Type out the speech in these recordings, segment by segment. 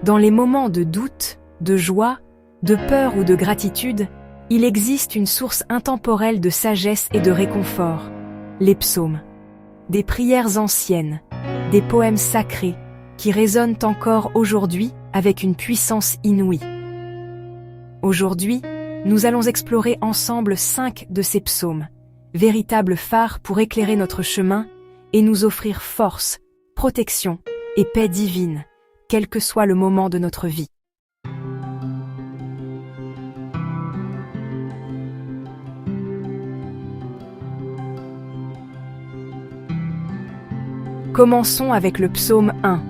Dans les moments de doute, de joie, de peur ou de gratitude, il existe une source intemporelle de sagesse et de réconfort, les psaumes. Des prières anciennes, des poèmes sacrés, qui résonnent encore aujourd'hui avec une puissance inouïe. Aujourd'hui, nous allons explorer ensemble 5 de ces psaumes, véritables phares pour éclairer notre chemin et nous offrir force, protection et paix divine, quel que soit le moment de notre vie. Commençons avec le psaume 1.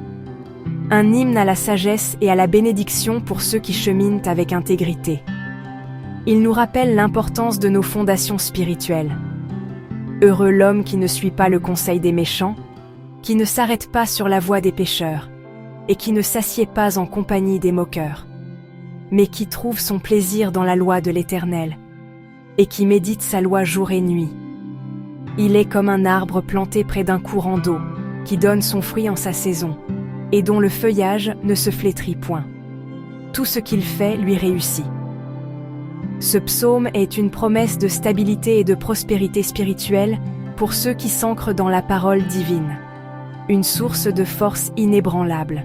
Un hymne à la sagesse et à la bénédiction pour ceux qui cheminent avec intégrité. Il nous rappelle l'importance de nos fondations spirituelles. Heureux l'homme qui ne suit pas le conseil des méchants, qui ne s'arrête pas sur la voie des pécheurs, et qui ne s'assied pas en compagnie des moqueurs, mais qui trouve son plaisir dans la loi de l'Éternel, et qui médite sa loi jour et nuit. Il est comme un arbre planté près d'un courant d'eau, qui donne son fruit en sa saison, et dont le feuillage ne se flétrit point. Tout ce qu'il fait lui réussit. Ce psaume est une promesse de stabilité et de prospérité spirituelle pour ceux qui s'ancrent dans la parole divine. Une source de force inébranlable.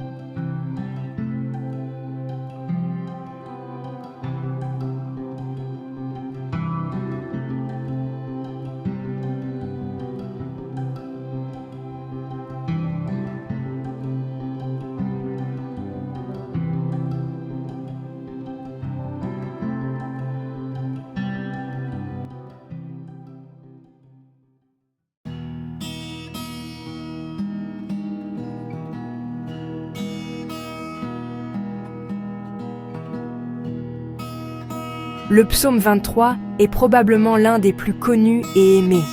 Le psaume 23 est probablement l'un des plus connus et aimés.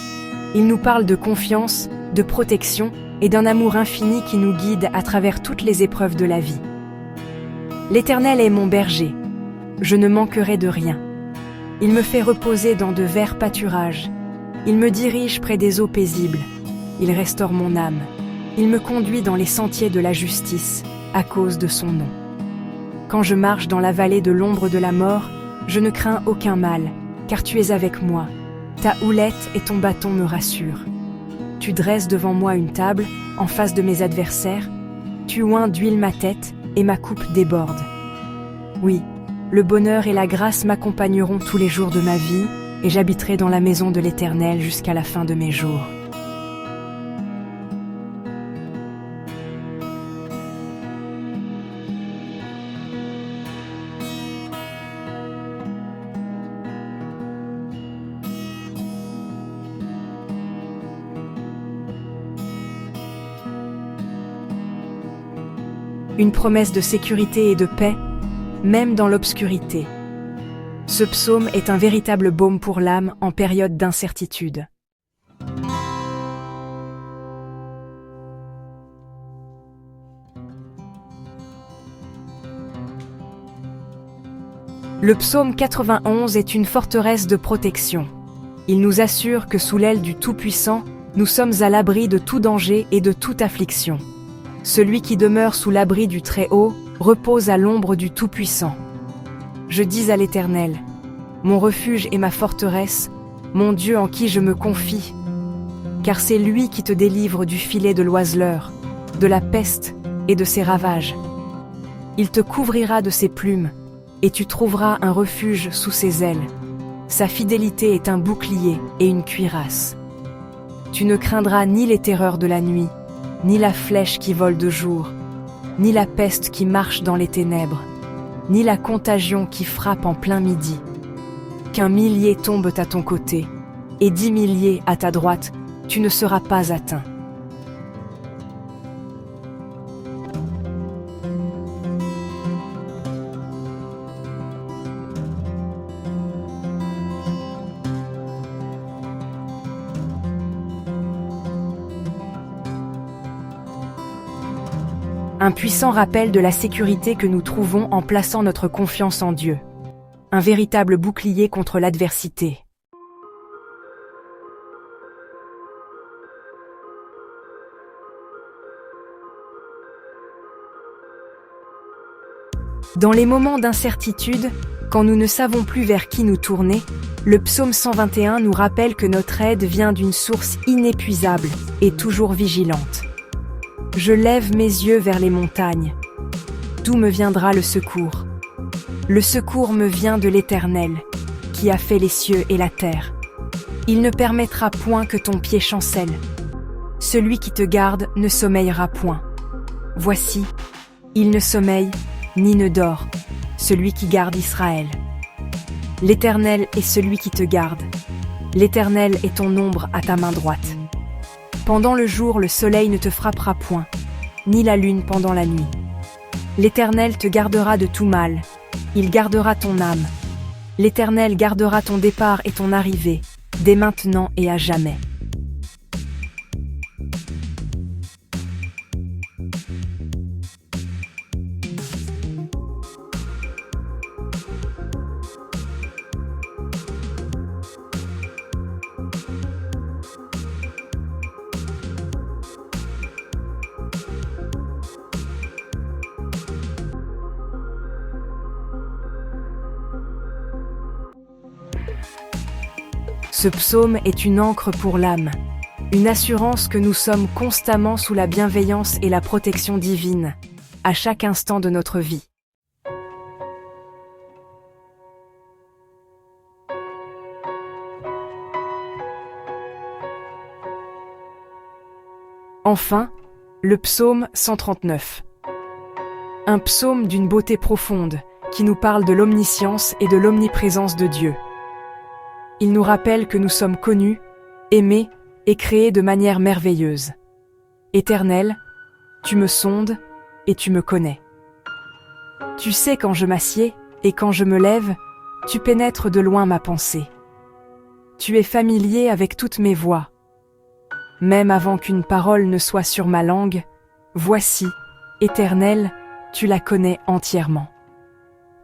Il nous parle de confiance, de protection et d'un amour infini qui nous guide à travers toutes les épreuves de la vie. L'Éternel est mon berger, je ne manquerai de rien. Il me fait reposer dans de verts pâturages. Il me dirige près des eaux paisibles. Il restaure mon âme. Il me conduit dans les sentiers de la justice, à cause de son nom. Quand je marche dans la vallée de l'ombre de la mort, je ne crains aucun mal, car tu es avec moi. Ta houlette et ton bâton me rassurent. Tu dresses devant moi une table, en face de mes adversaires. Tu oins d'huile ma tête, et ma coupe déborde. Oui, le bonheur et la grâce m'accompagneront tous les jours de ma vie, et j'habiterai dans la maison de l'Éternel jusqu'à la fin de mes jours. Une promesse de sécurité et de paix, même dans l'obscurité. Ce psaume est un véritable baume pour l'âme en période d'incertitude. Le psaume 91 est une forteresse de protection. Il nous assure que sous l'aile du Tout-Puissant, nous sommes à l'abri de tout danger et de toute affliction. Celui qui demeure sous l'abri du Très-Haut repose à l'ombre du Tout-Puissant. Je dis à l'Éternel, mon refuge et ma forteresse, mon Dieu en qui je me confie, car c'est lui qui te délivre du filet de l'oiseleur, de la peste et de ses ravages. Il te couvrira de ses plumes, et tu trouveras un refuge sous ses ailes. Sa fidélité est un bouclier et une cuirasse. Tu ne craindras ni les terreurs de la nuit, ni la flèche qui vole de jour, ni la peste qui marche dans les ténèbres, ni la contagion qui frappe en plein midi. Qu'un millier tombe à ton côté, et 10 milliers à ta droite, tu ne seras pas atteint. Un puissant rappel de la sécurité que nous trouvons en plaçant notre confiance en Dieu. Un véritable bouclier contre l'adversité. Dans les moments d'incertitude, quand nous ne savons plus vers qui nous tourner, le psaume 121 nous rappelle que notre aide vient d'une source inépuisable et toujours vigilante. Je lève mes yeux vers les montagnes. D'où me viendra le secours? Le secours me vient de l'Éternel, qui a fait les cieux et la terre. Il ne permettra point que ton pied chancelle. Celui qui te garde ne sommeillera point. Voici, il ne sommeille ni ne dort, celui qui garde Israël. L'Éternel est celui qui te garde. L'Éternel est ton ombre à ta main droite. Pendant le jour, le soleil ne te frappera point, ni la lune pendant la nuit. L'Éternel te gardera de tout mal, il gardera ton âme. L'Éternel gardera ton départ et ton arrivée, dès maintenant et à jamais. Ce psaume est une ancre pour l'âme, une assurance que nous sommes constamment sous la bienveillance et la protection divine, à chaque instant de notre vie. Enfin, le psaume 139. Un psaume d'une beauté profonde, qui nous parle de l'omniscience et de l'omniprésence de Dieu. Il nous rappelle que nous sommes connus, aimés et créés de manière merveilleuse. Éternel, tu me sondes et tu me connais. Tu sais quand je m'assieds et quand je me lève, tu pénètres de loin ma pensée. Tu es familier avec toutes mes voies. Même avant qu'une parole ne soit sur ma langue, voici, Éternel, tu la connais entièrement.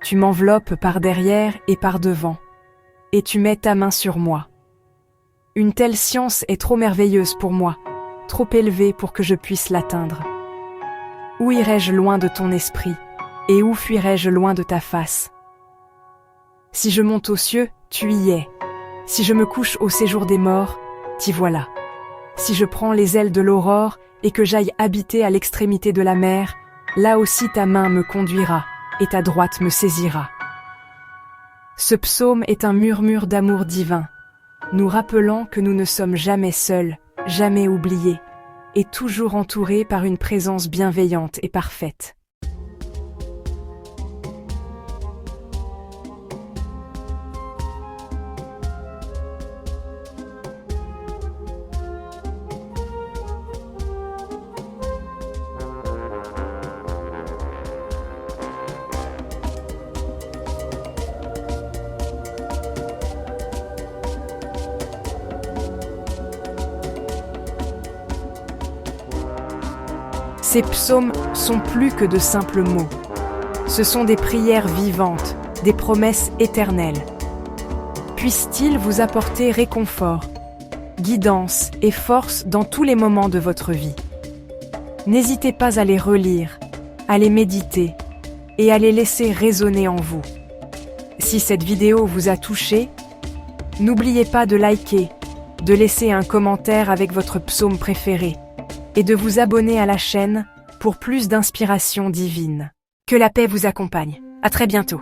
Tu m'enveloppes par derrière et par devant, et tu mets ta main sur moi. Une telle science est trop merveilleuse pour moi, trop élevée pour que je puisse l'atteindre. Où irais-je loin de ton esprit, et où fuirais-je loin de ta face? Si je monte aux cieux, tu y es. Si je me couche au séjour des morts, t'y voilà. Si je prends les ailes de l'aurore et que j'aille habiter à l'extrémité de la mer, là aussi ta main me conduira et ta droite me saisira. Ce psaume est un murmure d'amour divin, nous rappelant que nous ne sommes jamais seuls, jamais oubliés, et toujours entourés par une présence bienveillante et parfaite. Ces psaumes sont plus que de simples mots. Ce sont des prières vivantes, des promesses éternelles. Puisse-t-il vous apporter réconfort, guidance et force dans tous les moments de votre vie. N'hésitez pas à les relire, à les méditer et à les laisser résonner en vous. Si cette vidéo vous a touché, n'oubliez pas de liker, de laisser un commentaire avec votre psaume préféré et de vous abonner à la chaîne pour plus d'inspiration divine. Que la paix vous accompagne. À très bientôt.